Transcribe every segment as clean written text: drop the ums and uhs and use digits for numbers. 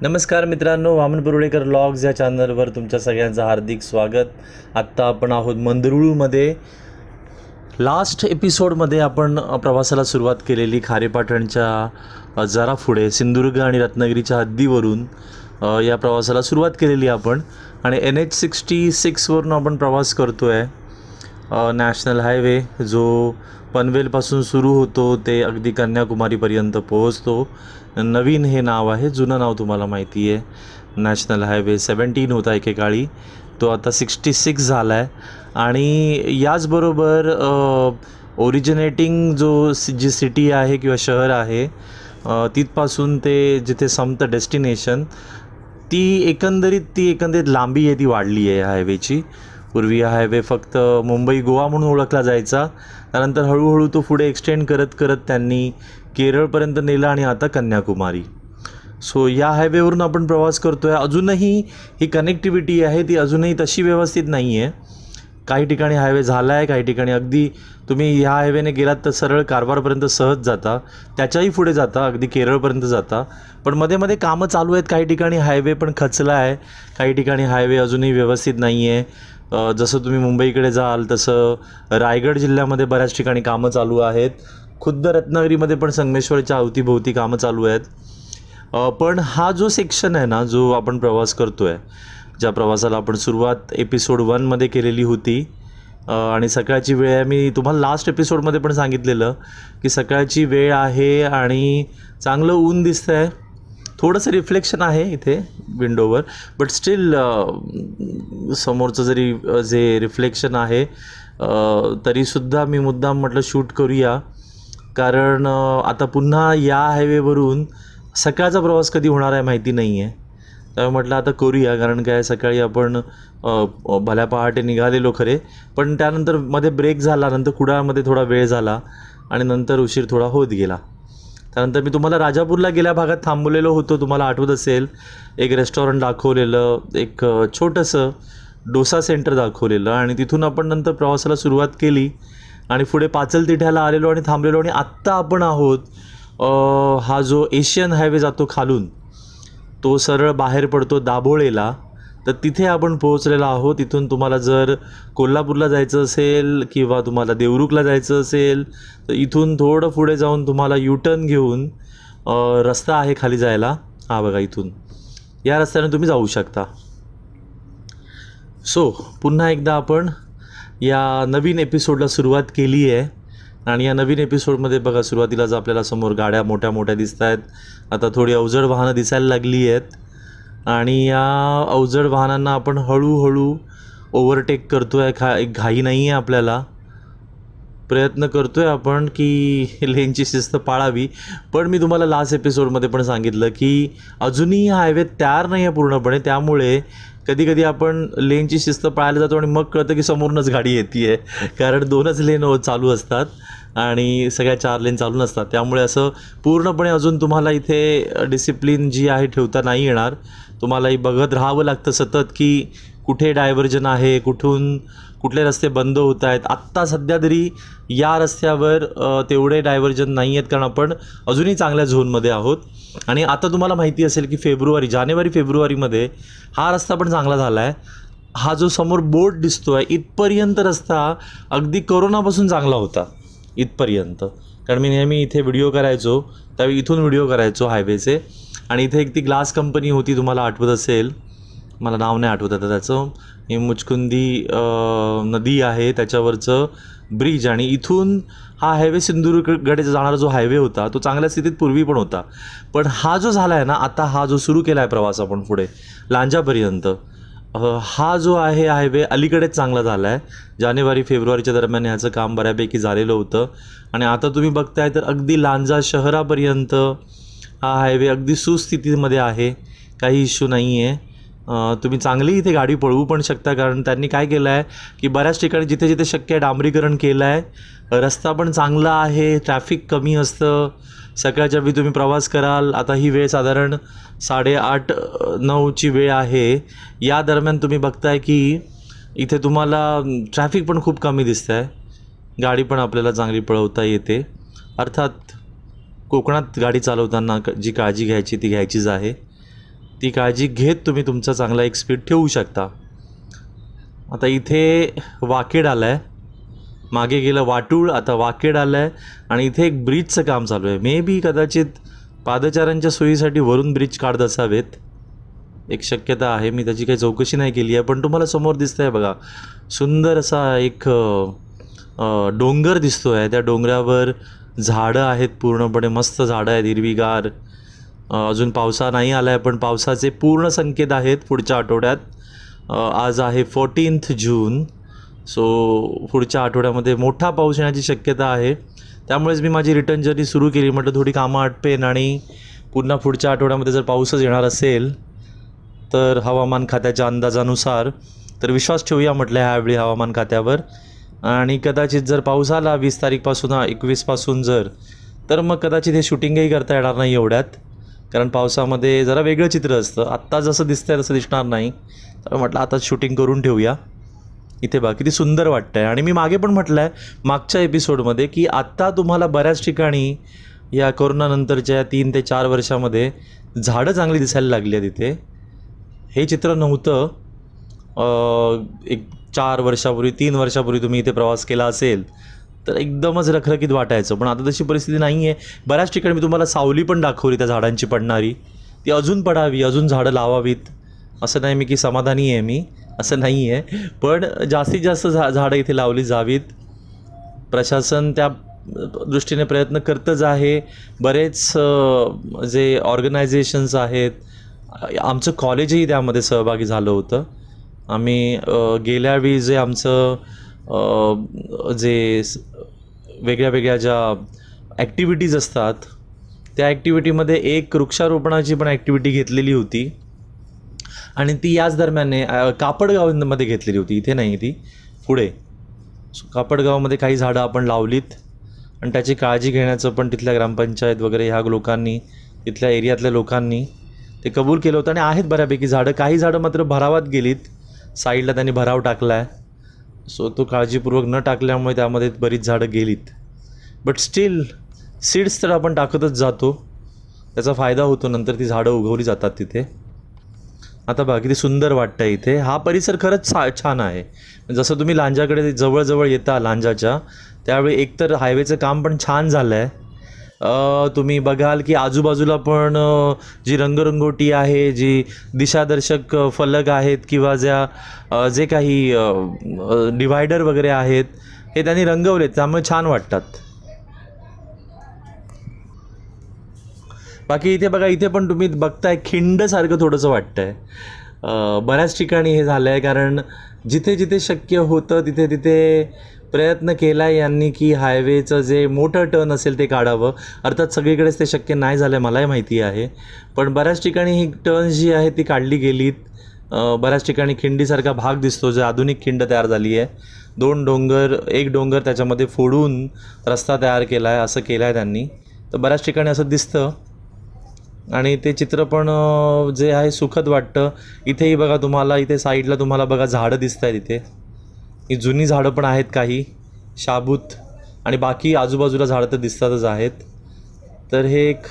नमस्कार मित्रांनो, वामन पुरोडेकर व्लॉग्स या चॅनलवर तुमच्या सगळ्यांचं हार्दिक स्वागत। आत्ता आपण आहोत मंदरुळमध्ये। लास्ट एपिसोडमध्ये आपण प्रवासाला सुरुवात केलेली खारेपाटणच्या जरा पुढे सिंधुदुर्ग आणि रत्नागिरीच्या हद्दीवरून या प्रवासाला सुरुवात केलेली आपण आणि NH66 वरून आपण प्रवास करतो आहे। नॅशनल हायवे जो पनवेलपासून सुरू होतो ते अगदी कन्याकुमारीपर्यंत पोहोचतो। नवीन हे नाव आहे, जुनं नाव तुम्हाला माहिती आहे। नॅशनल हायवे 17 होता एकेकाळी, तो आता 66 झाला आहे। आणि याचबरोबर ओरिजिनेटिंग जी सिटी आहे किंवा शहर आहे तिथपासून ते जिथे संपतं डेस्टिनेशन, ती एकंदरीत लांबी आहे ती वाढली आहे हायवेची। पूर्वी हा हायवे फक्त मुंबई गोवा म्हणून ओळखला जायचा, त्यानंतर हळूहळू तो पुढे एक्सटेंड करत करत त्यांनी केरळपर्यंत नेला आणि आता कन्याकुमारी। सो या हायवेवरून आपण प्रवास करतो आहे। अजूनही ही कनेक्टिव्हिटी आहे ती अजूनही तशी व्यवस्थित नाही आहे। काही ठिकाणी हायवे झाला आहे, काही ठिकाणी अगदी तुम्ही ह्या हायवेने गेलात तर सरळ कारवारपर्यंत सहज जाता, त्याच्याही पुढे जाता, अगदी केरळपर्यंत जाता। पण मध्ये मध्ये कामं चालू आहेत, काही ठिकाणी हायवे पण खचला आहे, काही ठिकाणी हायवे अजूनही व्यवस्थित नाही आहे। जसं तुम्ही मुंबईकडे जाल तसं रायगड जिल्ह्यामध्ये बऱ्याच ठिकाणी कामं चालू आहेत। खुद्द रत्नागिरीमध्ये पण संगमेश्वरच्या अवतीभोवती कामं चालू आहेत। पण हा जो सेक्शन आहे ना, जो आपण प्रवास करतो आहे, ज्या प्रवासाला आपण सुरुवात एपिसोड 1 मध्ये केलेली होती आणि सकाळची वेळ आहे, मी तुम्हाला लास्ट एपिसोडमध्ये पण सांगितलेलं की सकाळची वेळ आहे आणि चांगलं ऊन दिसतं आहे, थोडंसं रिफ्लेक्शन आहे इथे विंडोवर, बट स्टील समोरचं जरी जे रिफ्लेक्शन आहे तरीसुद्धा मी मुद्दाम म्हटलं शूट करूया, कारण आता पुन्हा या हायवेवरून सकाळचा प्रवास कधी होणार आहे माहिती नाही आहे। त्यामुळे म्हटलं आता करूया, कारण काय सकाळी आपण भल्या पहाटे निघालेलो खरे, पण त्यानंतर मध्ये ब्रेक झाला, नंतर कुडाळमध्ये थोडा वेळ झाला आणि नंतर उशीर थोडा होत गेला। त्यानंतर मी तुम्हाला राजापूरला गेल्या भागात थांबवलेलो होतो, तुम्हाला आठवत असेल, एक रेस्टॉरंट दाखवलेलं, एक छोटंसं डोसा सेंटर दाखवलेलं आणि तिथून आपण नंतर प्रवासाला सुरुवात केली आणि पुढे पाचलतिठ्याला आलेलो आणि थांबलेलो। आणि आत्ता आपण आहोत हा जो एशियन हायवे जातो खालून, तो सरळ बाहेर पडतो दाभोळेला, तर तिथे आपण पोहोचलेलो आहोत। तिथून तुम्हाला जर कोल्हापूरला जायचं असेल किंवा तुम्हाला देवरुखला जायचं असेल तर इथून थोडं पुढे जाऊन तुम्हाला यूटर्न घेऊन रस्ता आहे खाली जायला, हा बघा इथून या रस्त्याने तुम्ही जाऊ शकता। सो पुन्हा एकदा आपण या नवीन एपिसोडला सुरुवात केली आहे आणि या नवीन एपिसोडमध्ये बघा सुरुवातीलाच आपल्याला समोर गाड्या मोठ्या मोठ्या दिसत आहेत। आता थोडी अवजड वाहनं दिसायला लागली आहेत आणि या अवजड वाहनांना आपण हळूहळू ओव्हरटेक करतो आहे। एक घाई नाही आहे आपल्याला, प्रयत्न करतो आहे आपण की लेनची शिस्त पाळावी। पण मी तुम्हाला लास्ट एपिसोडमध्ये पण सांगितलं की अजूनही हायवे तयार नाही आहे पूर्णपणे, त्यामुळे कधी आपण लेनची शिस्त पाळायला जातो आणि मग कळतं की समोरूनच गाडी येते आहे, कारण 2च लेन चालू असतात आणि सगळ्या 4 लेन चालू नसतात। त्यामुळे असं पूर्णपणे अजून तुम्हाला इथे डिसिप्लिन जी आहे ठेवता नाही येणार, तुम्हालाही बघत राहावं लागतं सतत की कुठे डायव्हर्जन आहे, कुठून कुठले रस्ते बंद होत आहेत। आत्ता सध्या तरी या रस्त्यावर तेवढे डायव्हर्जन नाही आहेत, कारण आपण अजूनही चांगल्या झोनमध्ये आहोत। आणि आता तुम्हाला माहिती असेल की जानेवारी फेब्रुवारीमध्ये हा रस्ता पण चांगला झाला आहे। हा जो समोर बोर्ड दिसतो आहे इथपर्यंत रस्ता अगदी कोरोनापासून चांगला होता इथपर्यंत, कारण मी नेहमी इथे व्हिडिओ करायचो, त्यावेळी इथून व्हिडिओ करायचो हायवेचे। आणि इथे एक ती ग्लास कंपनी होती, तुम्हाला आठवत असेल, मला नाव नाही आठवत आता त्याचं, ही मुचकुंदी नदी आहे त्याच्यावरचं ब्रिज, आणि इथून हा हायवे सिंधुदुर्गकडे जाणारा जो हायवे होता तो चांगल्या स्थितीत पूर्वी पण होता। पण हा जो झाला आहे ना आता, हा जो सुरू केला आहे प्रवास आपण पुढे लांजापर्यंत, हा जो आहे हायवे अलीकडेच चांगला झाला आहे। जानेवारी फेब्रुवारीच्या दरम्यान ह्याचं काम बऱ्यापैकी झालेलं होतं आणि आता तुम्ही बघताय तर अगदी लांजा शहरापर्यंत हा हायवे अगदी सुस्थितीमध्ये आहे, काही इश्यू नाही आहे। तुम्ही चांगली इथे गाडी पळवू पण शकता, कारण त्यांनी काय केलं आहे की बऱ्याच ठिकाणी जिथे जिथे शक्य आहे डांबरीकरण केलं आहे, रस्ता पण चांगला आहे, ट्रॅफिक कमी असतं। सकाळच्या वेळी तुम्ही प्रवास कराल, आता ही वेळ साधारण 8:30-9ची वेळ आहे, या दरम्यान तुम्ही बघताय की इथे तुम्हाला ट्रॅफिक पण खूप कमी दिसतं आहे, गाडी पण आपल्याला चांगली पळवता येते। अर्थात कोकणात गाडी चालवताना जी काळजी घ्यायची ती घ्यायचीच आहे। ती काळजी घेत तुम्ही तुमचा चांगला एक स्पीड ठेवू शकता. आता इथे वाकेड आलं आहे, मागे गेलं वाटूळ, आता वाकेड आलं आहे आणि इथे एक ब्रिजचं काम चालू आहे. मे बी कदाचित पादचाऱ्यांच्या सोयीसाठी वरून ब्रिज काढत असावेत, एक शक्यता आहे. मी त्याची काही चौकशी नाही केली आहे, पण तुम्हाला समोर दिसतं आहे बघा, सुंदर असा एक डोंगर दिसतो आहे. त्या डोंगरावर झाडं आहेत, पूर्णपणे मस्त झाडं आहेत, हिरवीगार. अजून पावसा नाही आला आहे, पण पावसाचे पूर्ण संकेत आहेत पुढच्या आठवड्यात. आज आहे 14 जून, सो पुढच्या आठवड्यामध्ये मोठा पाऊस येण्याची शक्यता आहे. त्यामुळेच मी माझी रिटर्न जर्नी सुरू केली. म्हटलं थोडी कामं आटपेन आणि पुन्हा पुढच्या आठवड्यामध्ये जर पाऊसच येणार असेल तर हवामान खात्याच्या अंदाजानुसार तर विश्वास ठेवूया म्हटलं ह्यावेळी हवामान खात्यावर. आणि कदाचित जर पाऊस आला 20 तारीखपासून 21पासून जर, तर मग कदाचित हे शूटिंगही करता येणार नाही एवढ्यात, कारण पावसामध्ये जरा वेगळं चित्र असतं. आत्ता जसं दिसतंय तसं दिसणार नाही, तर म्हटलं आता शूटिंग करून ठेवूया. इथे बघा किती सुंदर वाटतं आहे. आणि मी मागे पण म्हटलं आहे मागच्या एपिसोडमध्ये की आत्ता तुम्हाला बऱ्याच ठिकाणी या कोरोनानंतरच्या 3 ते 4 वर्षामध्ये झाडं चांगली दिसायला लागली आहेत. इथे हे चित्र नव्हतं एक 4 वर्षापूर्वी, 3 वर्षापूर्वी तुम्ही इथे प्रवास केला असेल तर एकदमच रखरखीत वाटायचं, पण आता तशी परिस्थिती नाही आहे. बऱ्याच ठिकाणी मी तुम्हाला सावली पण दाखवली त्या झाडांची पडणारी, ती अजून पडावी, अजून झाडं लावावीत. असं नाही मी की समाधानी आहे मी, असं नाही आहे, पण जास्तीत जास्त झाडं इथे लावली जावीत. प्रशासन त्या दृष्टीने प्रयत्न करतच आहे. बरेच जे ऑर्गनायझेशन्स आहेत, आमचं कॉलेजही त्यामध्ये सहभागी झालं होतं. आम्ही गेल्यावेळी जे आमचं जे वेगळ्या वेगळ्या ज्या ॲक्टिव्हिटीज असतात त्या ॲक्टिव्हिटीमध्ये एक वृक्षारोपणाची पण ॲक्टिव्हिटी घेतलेली होती आणि ती याच दरम्यान कापडगावमध्ये घेतलेली होती. इथे नाही, ती पुढे. कापडगावमध्ये काही झाडं आपण लावलीत आणि त्याची काळजी घेण्याचं पण तिथल्या ग्रामपंचायत वगैरे ह्या लोकांनी, तिथल्या एरियातल्या लोकांनी ते कबूल केलं होतं आणि आहेत बऱ्यापैकी झाडं. काही झाडं मात्र भरावात गेलीत, साईडला त्यांनी भराव टाकला आहे, सो तो काळजीपूर्वक न टाकल्यामुळे त्यामध्ये बरीच झाडं गेलीत. बट स्टील सीड्स तर आपण टाकतच जातो, त्याचा फायदा होतो, नंतर ती झाडं उगवली जातात तिथे. आता बघा किती सुंदर वाटतं इथे. हा परिसर खरंच छान आहे. जसं तुम्ही लांजाकडे जवळजवळ येता लांजाच्या, त्यावेळी एकतर हायवेचं काम पण छान झालं आहे. तुम्ही बघाल की आजूबाजूला पण जी रंगरंगोटी आहे, जी दिशादर्शक फलक आहेत किंवा जे काही डिवायडर वगैरे आहेत हे त्यांनी रंगवलेत, त्यामुळे छान वाटतात. बाकी इथे बघा, इथे पण तुम्ही बघताय खिंडसारखं थोडंसं वाटतं आहे. बऱ्याच ठिकाणी हे झालं आहे, कारण जिथे जिथे शक्य होतं तिथे तिथे प्रयत्न केला आहे यांनी की हायवेचं जे मोठं टर्न असेल ते काढावं. अर्थात सगळीकडेच ते शक्य नाही झालं आहे, मलाही माहिती आहे, पण बऱ्याच ठिकाणी ही टर्न्स जी आहे ती काढली गेलीत. बऱ्याच ठिकाणी खिंडीसारखा भाग दिसतो, जे आधुनिक खिंड तयार झाली आहे. 2 डोंगर, एक डोंगर त्याच्यामध्ये फोडून रस्ता तयार केला आहे, असं केलं आहे त्यांनी. तर बऱ्याच ठिकाणी असं दिसतं आणि ते चित्र पण जे आहे सुखद वाटतं. इथेही बघा तुम्हाला, इथे साईडला तुम्हाला बघा झाडं दिसत आहेत. इथे ही जुनी झाडं पण आहेत काही शाबूत, आणि बाकी आजूबाजूला झाडं तर दिसतातच आहेत. तर हे एक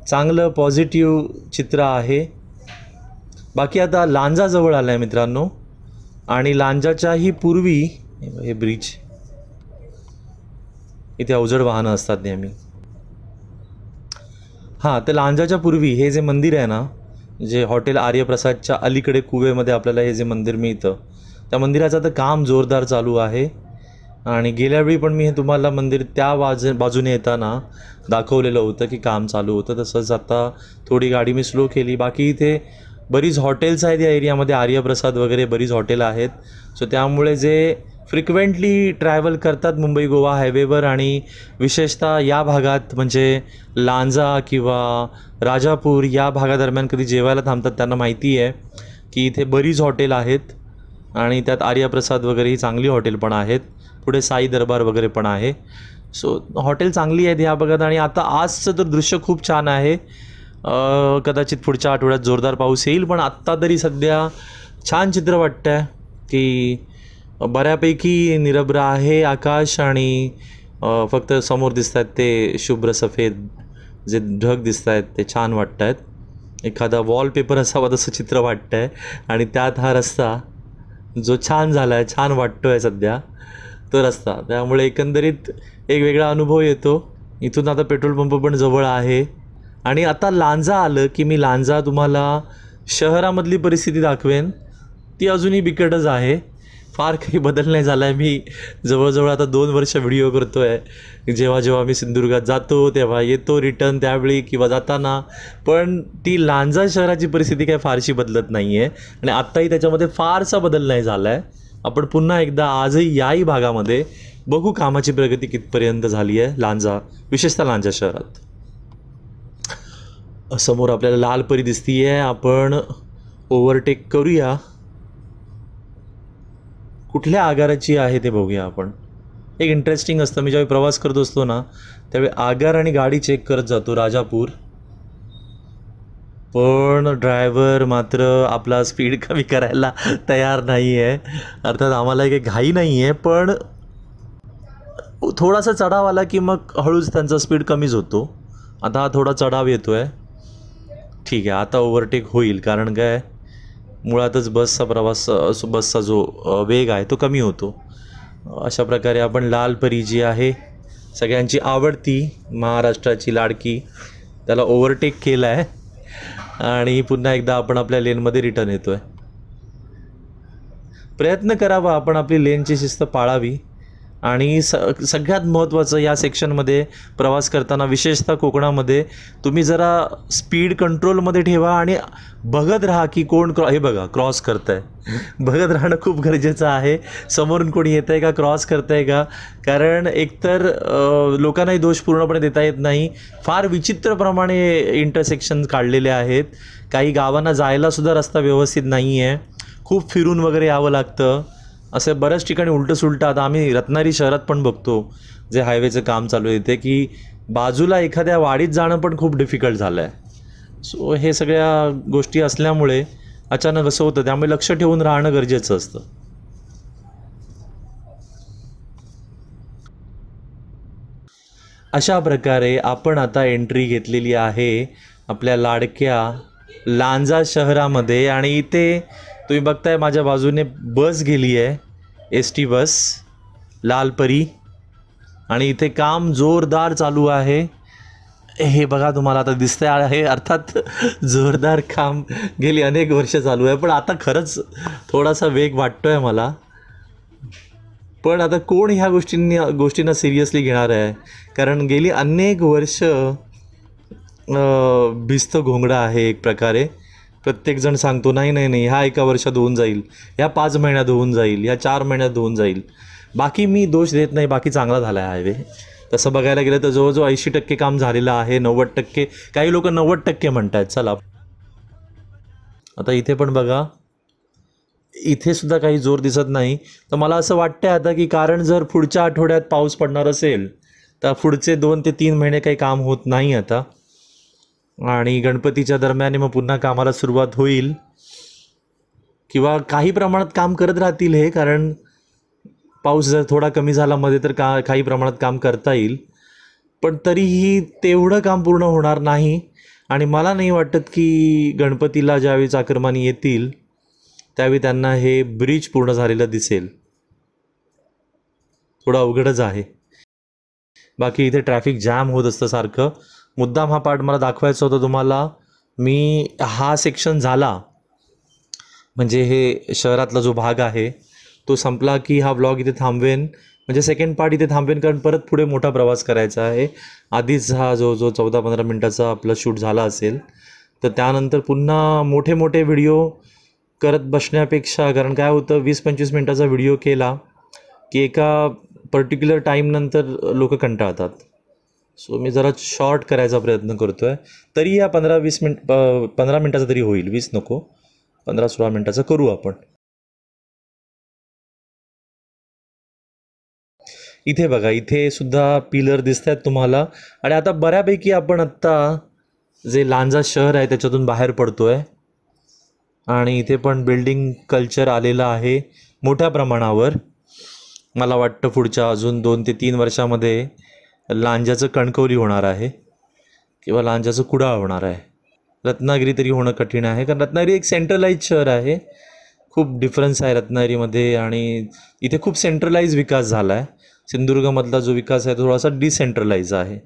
चांगलं पॉझिटिव्ह चित्र आहे. बाकी आता लांजा जवळ आलं आहे मित्रांनो, आणि लांजाच्याही पूर्वी हे ब्रिज, इथे अवजड वाहनं असतात नेहमी. हां, तर लांजाच्या पूर्वी हे जे मंदिर आहे ना, जे हॉटेल आर्यप्रसादच्या अलीकडे कुवेमध्ये आपल्याला हे जे मंदिर मिळतं, त्या मंदिराचं आता काम जोरदार चालू आहे. आणि गेल्यावेळी पण मी हे तुम्हाला मंदिर त्या बाजूने येताना दाखवलेलं होतं की काम चालू होतं. तसंच आता थोडी गाडी मी स्लो केली. बाकी इथे बरीच हॉटेल्स आहेत या एरियामध्ये, आर्यप्रसाद वगैरे बरीच हॉटेल आहेत. सो त्यामुळे जे फ्रिक्वेंटली ट्रॅव्हल करतात मुंबई गोवा हायवेवर, आणि विशेषतः या भागात म्हणजे लांजा किंवा राजापूर या भागादरम्यान कधी जेवायला थांबतात, त्यांना माहिती आहे की इथे बरीच हॉटेल आहेत आणि त्यात आर्यप्रसाद वगैरे ही चांगली हॉटेल पण आहेत. पुढे साई दरबार वगैरे पण आहे. सो हॉटेल चांगली आहेत ह्या भागात. आणि आता आजचं तर दृश्य खूप छान आहे. कदाचित पुढच्या आठवड्यात जोरदार पाऊस येईल, पण आत्ता तरी सध्या छान चित्र वाटतं आहे की बऱ्यापैकी निरभ्र आहे आकाश, आणि फक्त समोर दिसत आहेत ते शुभ्र सफेद जे ढग दिसत आहेत ते छान वाटत आहेत. एखादा वॉलपेपर असावा तसं चित्र वाटतं आहे. आणि त्यात हा रस्ता जो छान झाला आहे, छान वाटतो आहे सध्या तो रस्ता. त्यामुळे एकंदरीत एक वेगळा अनुभव येतो. इथून आता पेट्रोल पंप पण जवळ आहे. आणि आता लांजा आलं की मी लांजा तुम्हाला शहरामधली परिस्थिती दाखवेन. ती अजूनही बिकटच आहे, फार काही बदल नाही झाला आहे. मी जवळजवळ आता 2 वर्ष व्हिडिओ करतो आहे. जेव्हा जेव्हा मी सिंधुदुर्गात जातो तेव्हा येतो रिटर्न त्यावेळी किंवा जाताना. पण ती लांजा शहराची परिस्थिती काही फारशी बदलत नाही आहे आणि आत्ताही त्याच्यामध्ये फारसा बदल नाही झाला आहे. आपण पुन्हा एकदा आजही याही भागामध्ये बघू कामाची प्रगती कितपर्यंत झाली आहे लांजा, विशेषतः लांजा शहरात. समोर आपल्याला लाल परी दिसती आहे. आपण ओव्हरटेक करूया. कुठल्या आगाराची आहे ते बघूया आपण. एक इंटरेस्टिंग असतं, मी ज्यावेळी प्रवास करत असतो ना त्यावेळी आगार आणि गाडी चेक करत जातो राजापूर. पण ड्रायव्हर मात्र आपला स्पीड कमी करायला तयार नाही आहे. अर्थात आम्हाला काही घाई नाही आहे, पण थोडासा चढाव आला की मग हळूच त्यांचा स्पीड कमीच होतो. आता हा थोडा चढाव येतो आहे. ठीक आहे, आता ओव्हरटेक होईल, कारण काय मुळातच बसचा जो वेग आहे तो कमी होतो. अशा प्रकारे आपण लाल परी जी आहे सगळ्यांची आवडती, महाराष्ट्राची लाडकी, त्याला ओव्हरटेक केला आहे आणि पुन्हा एकदा आपण आपल्या लेनमध्ये रिटर्न येतो आहे. प्रयत्न करावा आपण आपली लेनची शिस्त पाळावी. आणि सगळ्यात महत्त्वाचं या सेक्शनमध्ये प्रवास करताना, विशेषतः कोकणामध्ये, तुम्ही जरा स्पीड कंट्रोलमध्ये ठेवा आणि बघत राहा की कोण हे बघा क्रॉस करत आहे. बघत राहणं खूप गरजेचं आहे. समोरून कोणी येतं आहे का, क्रॉस करतं आहे का, कारण एकतर लोकांनाही दोष पूर्णपणे देता येत नाही. फार विचित्रप्रमाणे इंटरसेक्शन काढलेले आहेत. काही गावांना जायलासुद्धा रस्ता व्यवस्थित नाही आहे, खूप फिरून वगैरे यावं लागतं. असे बऱ्याच ठिकाणी उलटंसुलटं. आता आम्ही रत्नागिरी शहरात पण बघतो, जे हायवेचं काम चालू आहे ते, की बाजूला एखाद्या वाडीत जाणं पण खूप डिफिकल्ट झालं आहे. सो हे सगळ्या गोष्टी असल्यामुळे अचानक असं होतं, त्यामुळे लक्ष ठेवून राहणं गरजेचं असतं. अशा प्रकारे आपण आता एंट्री घेतलेली आहे आपल्या लाडक्या लांजा शहरामध्ये. आणि इथे तुम्ही बघताय माझ्या बाजूने बस गेली आहे, ST बस लाल परी. आणि इथे काम जोरदार चालू आहे. हे बघा तुम्हाला आता दिसतंय आहे. अर्थात जोरदार काम गेली अनेक वर्ष चालू आहे, पण आता खरंच थोडासा वेग वाटतो आहे मला. पण आता कोण ह्या गोष्टींना सिरियसली घेणार आहे, कारण गेली अनेक वर्ष भिस्त घोंगडा आहे एक प्रकारे. प्रत्येकजण सांगतो नाही नाही नाही, ह्या 1 वर्षात होऊन जाईल, ह्या 5 महिन्यात होऊन जाईल, ह्या 4 महिन्यात होऊन जाईल. बाकी मी दोष देत नाही, बाकी चांगला झाला आहे हायवे. तसं बघायला गेलं तर जवळजवळ 80% काम झालेलं आहे, 90%, काही लोक 90% म्हणत आहेत. चला आता इथे पण बघा, इथे सुद्धा काही जोर दिसत नाही. तर मला असं वाटतं आता की कारण जर पुढच्या आठवड्यात पाऊस पडणार असेल तर पुढचे 2 ते 3 महिने काही काम होत नाही आता. आणि गणपतीच्या दरम्यान मग पुन्हा कामाला सुरुवात होईल, किंवा काही प्रमाणात काम करत राहतील हे, कारण पाऊस जर थोडा कमी झाला मध्ये तर काही प्रमाणात काम करता येईल. पण तरीही तेवढं काम पूर्ण होणार नाही. आणि मला नाही वाटत की गणपतीला ज्यावेळी चाकरमानी येतील त्यावेळी त्यांना हे ब्रिज पूर्ण झालेलं दिसेल. थोडं अवघडच आहे. बाकी इथे ट्रॅफिक जॅम होत असतं सारखं. मुद्दाम हा पार्ट मला दाखवायचा होता तुम्हाला. मी हा सेक्शन झाला म्हणजे हे शहरातला जो भाग आहे तो संपला की हा व्लॉग इथे थांबवेन, म्हणजे सेकंड पार्ट इथे थांबवेन, कारण परत पुढे मोठा प्रवास करायचा आहे. आधीच हा जो 14-15 मिनटाचा आपला शूट झाला असेल, तर त्यानंतर पुन्हा मोठे मोठे व्हिडिओ करत बसण्यापेक्षा, कारण काय होतं 20-25 मिनटाचा व्हिडिओ केला की एका पर्टिक्युलर टाईमनंतर लोक कंटाळतात. सो मी जरा शॉर्ट करायचा प्रयत्न करतो आहे. तरी या 15 मिनटाचा तरी होईल, 20 नको, 15-16 मिनटाचा करू आपण. इथे बघा, इथे सुद्धा पिलर दिसत आहेत तुम्हाला. आणि आता बऱ्यापैकी आपण आत्ता जे लांजा शहर आहे त्याच्यातून बाहेर पडतो आहे. आणि इथे पण बिल्डिंग कल्चर आलेलं आहे मोठ्या प्रमाणावर. मला वाटतं पुढच्या अजून 2 ते 3 वर्षामध्ये लांजाचं कणकवली होणार आहे किंवा लांजाचं कुडाळ होणार आहे. रत्नागिरी तरी होणं कठीण आहे, कारण रत्नागिरी एक सेंट्रलाइज शहर आहे. खूप डिफरन्स आहे रत्नागिरीमध्ये आणि इथे खूप सेंट्रलाइज विकास झाला आहे. सिंधुदुर्गमधला जो विकास आहे तो थोडासा डिसेंट्रलाइज आहे.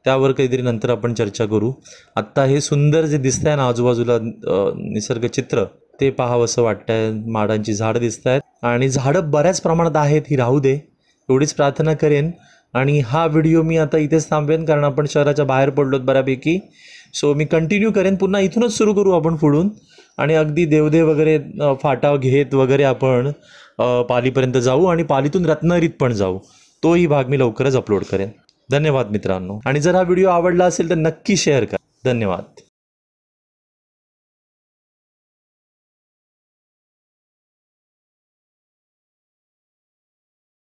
त्यावर काहीतरी नंतर आपण चर्चा करू. आत्ता हे सुंदर जे दिसतं आहे ना आजूबाजूला निसर्ग चित्र, ते पाहावंसं वाटतं आहे. माडांची झाडं दिसत आहेत आणि झाडं बऱ्याच प्रमाणात आहेत, ही राहू दे एवढीच प्रार्थना करेन. आणि हा व्हिडिओ मी आता इथेच थांबवेन, कारण आपण शहराच्या बाहेर पडलोत बऱ्यापैकी. सो मी कंटिन्यू करेन, पुन्हा इथूनच सुरू करू आपण पुढून आणि अगदी देवदेव वगैरे फाटा घेत वगैरे आपण पालीपर्यंत जाऊ आणि पालीतून रत्नागिरीत पण जाऊ. तोही भाग मी लवकरच अपलोड करेन. धन्यवाद मित्रांनो. आणि जर हा व्हिडिओ आवडला असेल तर नक्की शेअर करा. धन्यवाद.